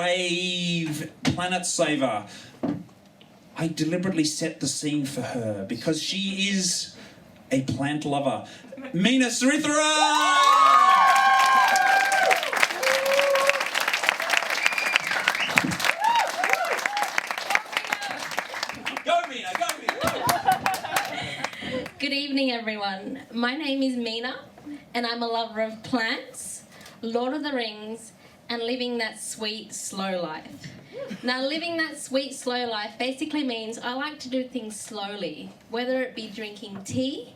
brave planet saver. I deliberately set the scene for her because she is a plant lover. Meena, Sritharan! Good evening, everyone. My name is Meena, and I'm a lover of plants, Lord of the Rings, and living that sweet, slow life. Now, living that sweet, slow life basically means I like to do things slowly, whether it be drinking tea,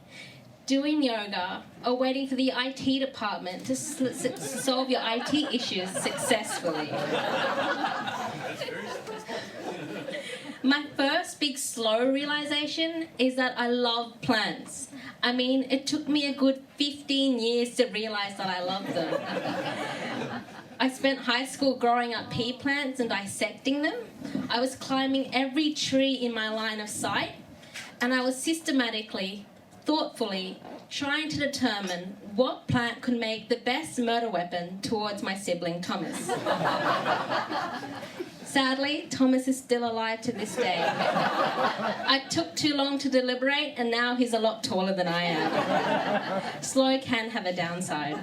doing yoga, or waiting for the IT department to solve your IT issues successfully. My first big slow realisation is that I love plants. I mean, it took me a good 15 years to realise that I love them. I spent high school growing up pea plants and dissecting them. I was climbing every tree in my line of sight, and I was systematically, thoughtfully, trying to determine what plant could make the best murder weapon towards my sibling Thomas. Sadly, Thomas is still alive to this day. I took too long to deliberate, and now he's a lot taller than I am. Slow can have a downside.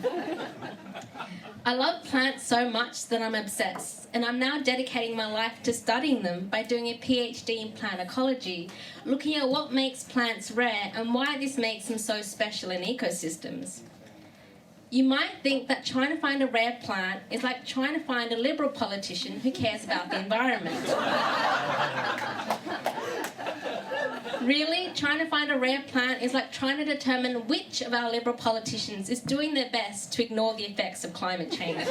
I love plants so much that I'm obsessed, and I'm now dedicating my life to studying them by doing a PhD in plant ecology, looking at what makes plants rare and why this makes them so special in ecosystems. You might think that trying to find a rare plant is like trying to find a Liberal politician who cares about the environment. Really, trying to find a rare plant is like trying to determine which of our Liberal politicians is doing their best to ignore the effects of climate change.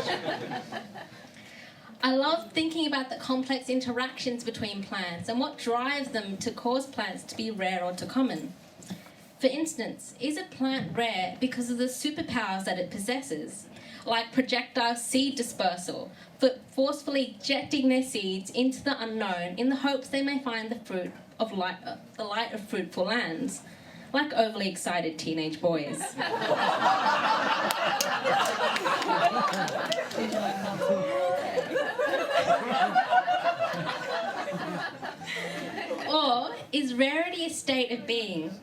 I love thinking about the complex interactions between plants and what drives them to cause plants to be rare or to common. For instance, is a plant rare because of the superpowers that it possesses, like projectile seed dispersal, for forcefully ejecting their seeds into the unknown in the hopes they may find the light of fruitful lands, like overly excited teenage boys. Or is rarity a state of being?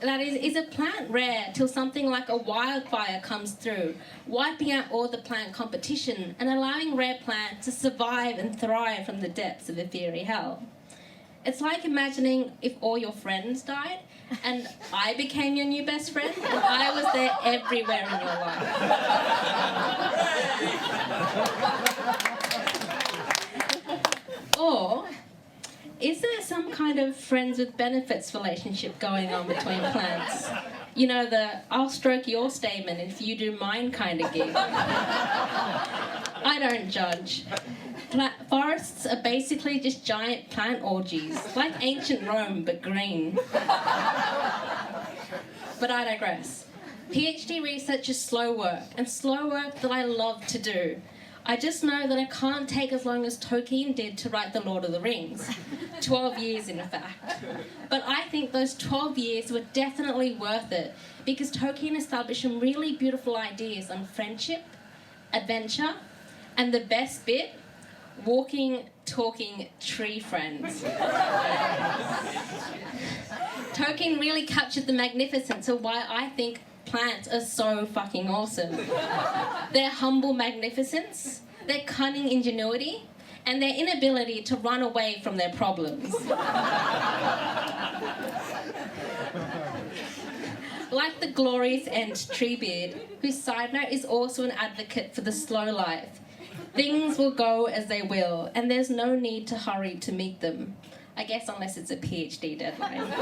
That is a plant rare till something like a wildfire comes through, wiping out all the plant competition and allowing rare plants to survive and thrive from the depths of a fiery hell? It's like imagining if all your friends died and I became your new best friend and I was there everywhere in your life. Or is there some kind of friends with benefits relationship going on between plants? You know, the I'll stroke your statement if you do mine kind of gig. I don't judge. Forests are basically just giant plant orgies, like ancient Rome but green. But I digress. PhD research is slow work, and slow work that I love to do. I just know that I can't take as long as Tolkien did to write The Lord of the Rings. 12 years, in fact. But I think those 12 years were definitely worth it, because Tolkien established some really beautiful ideas on friendship, adventure, and the best bit, walking, talking tree friends. Tolkien really captured the magnificence of why I think plants are so fucking awesome. Their humble magnificence, their cunning ingenuity, and their inability to run away from their problems. Like the glorious Ent Treebeard, whose side note is also an advocate for the slow life. Things will go as they will, and there's no need to hurry to meet them. I guess unless it's a PhD deadline.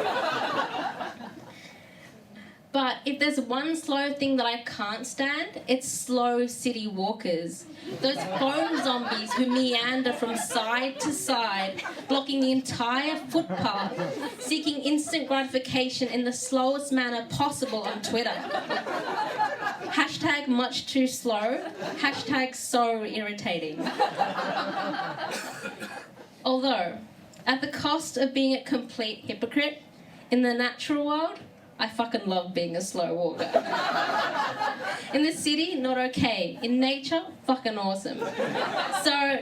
But if there's one slow thing that I can't stand, it's slow city walkers. Those foam zombies who meander from side to side, blocking the entire footpath, seeking instant gratification in the slowest manner possible on Twitter. Hashtag much too slow, hashtag so irritating. Although, at the cost of being a complete hypocrite, in the natural world, I fucking love being a slow walker. In the city, not okay. In nature, fucking awesome. So,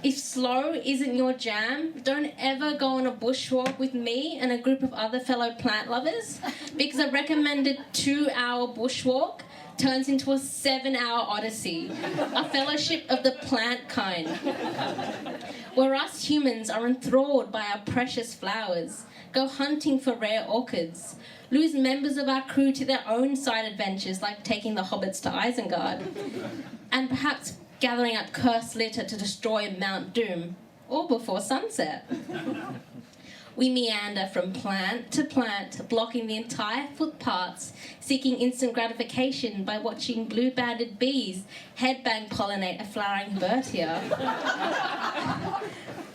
If slow isn't your jam, don't ever go on a bushwalk with me and a group of other fellow plant lovers, because a recommended 2-hour bushwalk turns into a 7-hour odyssey, a fellowship of the plant kind, where us humans are enthralled by our precious flowers, go hunting for rare orchids, lose members of our crew to their own side adventures like taking the hobbits to Isengard, and perhaps gathering up cursed litter to destroy Mount Doom, all before sunset. We meander from plant to plant, blocking the entire footpaths, seeking instant gratification by watching blue-banded bees headbang pollinate a flowering bertia.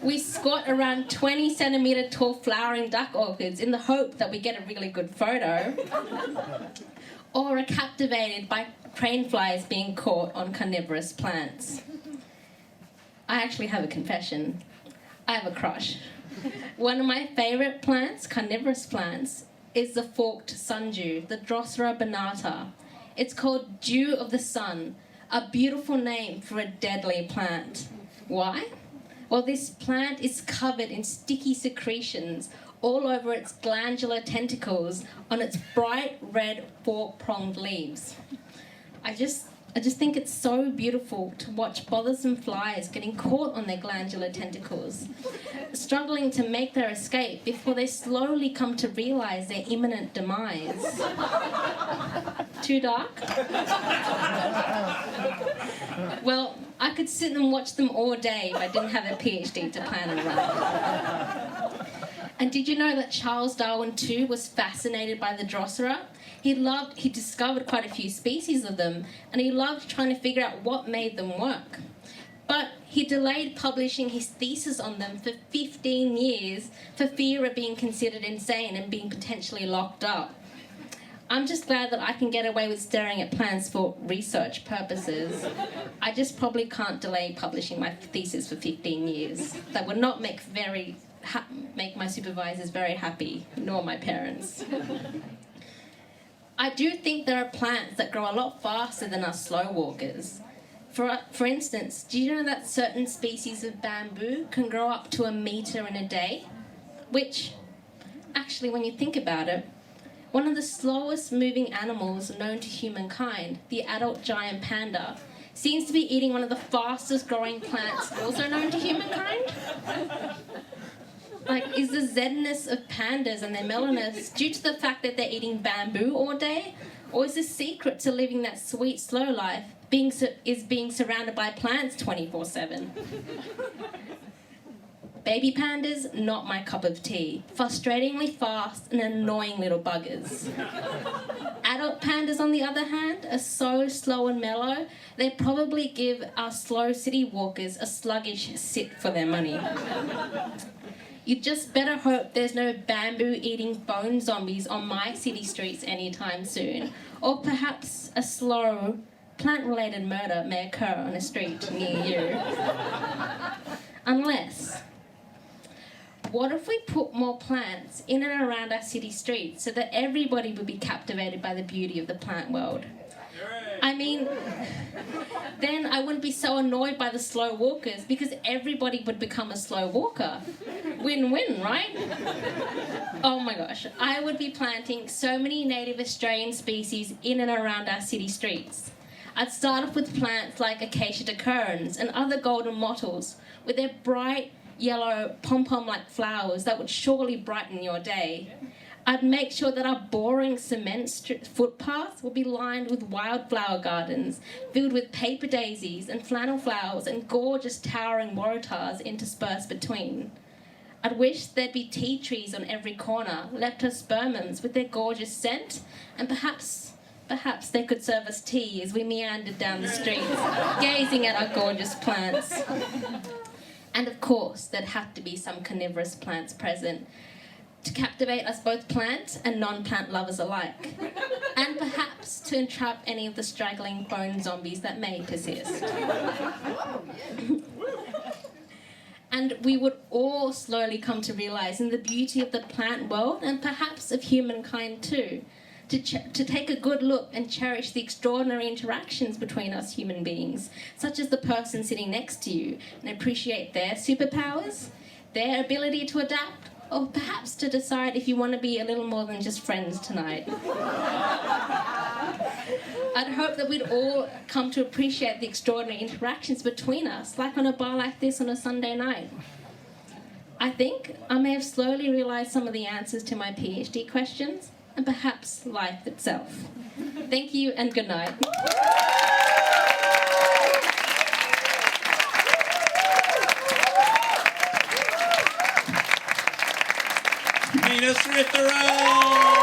We squat around 20-centimetre tall flowering duck orchids in the hope that we get a really good photo, or are captivated by crane flies being caught on carnivorous plants. I actually have a confession. I have a crush. One of my favourite plants, carnivorous plants, is the forked sundew, the Drosera binata. It's called dew of the sun, a beautiful name for a deadly plant. Why? Well, this plant is covered in sticky secretions all over its glandular tentacles on its bright red fork-pronged leaves. I just think it's so beautiful to watch bothersome flies getting caught on their glandular tentacles, struggling to make their escape before they slowly come to realise their imminent demise. Too dark? Well, I could sit and watch them all day if I didn't have a PhD to plan around. And did you know that Charles Darwin too was fascinated by the Drosera? He discovered quite a few species of them, and he loved trying to figure out what made them work. But he delayed publishing his thesis on them for 15 years for fear of being considered insane and being potentially locked up. I'm just glad that I can get away with staring at plants for research purposes. I just probably can't delay publishing my thesis for 15 years. That would not make my supervisors very happy, nor my parents. I do think there are plants that grow a lot faster than us slow walkers. For instance, do you know that certain species of bamboo can grow up to 1 metre in a day? Which, actually, when you think about it, one of the slowest moving animals known to humankind, the adult giant panda, seems to be eating one of the fastest growing plants also known to humankind. Like, is the zen-ness of pandas and their mellowness due to the fact that they're eating bamboo all day? Or is the secret to living that sweet, slow life being surrounded by plants 24/7? Baby pandas, not my cup of tea. Frustratingly fast and annoying little buggers. Adult pandas, on the other hand, are so slow and mellow, they probably give us slow city walkers a sluggish sit for their money. You just better hope there's no bamboo-eating bone zombies on my city streets anytime soon. Or perhaps a slow, plant-related murder may occur on a street near you. Unless, what if we put more plants in and around our city streets so that everybody would be captivated by the beauty of the plant world? I mean, then I wouldn't be so annoyed by the slow walkers because everybody would become a slow walker. Win-win, right? Oh my gosh, I would be planting so many native Australian species in and around our city streets. I'd start off with plants like acacia decurrens and other golden mottles with their bright yellow pom-pom-like flowers that would surely brighten your day. I'd make sure that our boring cement footpaths would be lined with wildflower gardens filled with paper daisies and flannel flowers and gorgeous towering waratahs interspersed between. I'd wish there'd be tea trees on every corner, leptospermums with their gorgeous scent, and perhaps they could serve us tea as we meandered down the streets, gazing at our gorgeous plants. And of course, there'd have to be some carnivorous plants present to captivate us both plant and non-plant lovers alike, and perhaps to entrap any of the straggling bone zombies that may persist. And we would all slowly come to realise in the beauty of the plant world, and perhaps of humankind too, to take a good look and cherish the extraordinary interactions between us human beings, such as the person sitting next to you, and appreciate their superpowers, their ability to adapt, or perhaps to decide if you want to be a little more than just friends tonight. I'd hope that we'd all come to appreciate the extraordinary interactions between us, like on a bar like this on a Sunday night. I think I may have slowly realised some of the answers to my PhD questions, and perhaps life itself. Thank you and good night. Meena Sritharan!